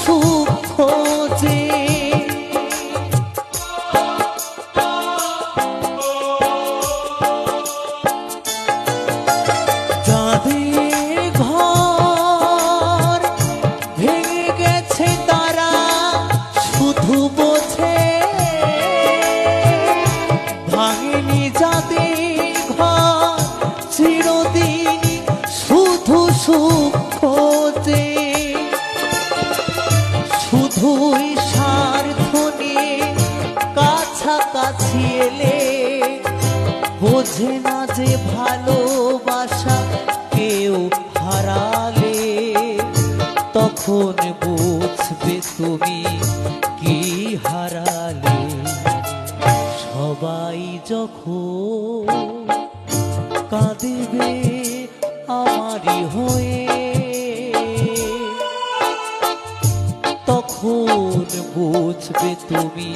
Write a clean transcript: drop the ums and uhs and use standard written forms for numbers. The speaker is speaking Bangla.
সুখ খোঁজে। যাদের ঘর ভেঙে গেছে তারা শুধু বোঝে, ভাঙেনি যাদের ঘর চিরদিন শুধু সুখ খোঁজে। শুধুই স্বার্থ নিয়ে কাছাকাছি এলে বোঝে না যে ভালোবাসা কেউ হারালে তখন বুঝবে তুমি কি হারালে। সবাই যখন কাঁদিবে আমারই হয়ে তখন বুঝবে তুমি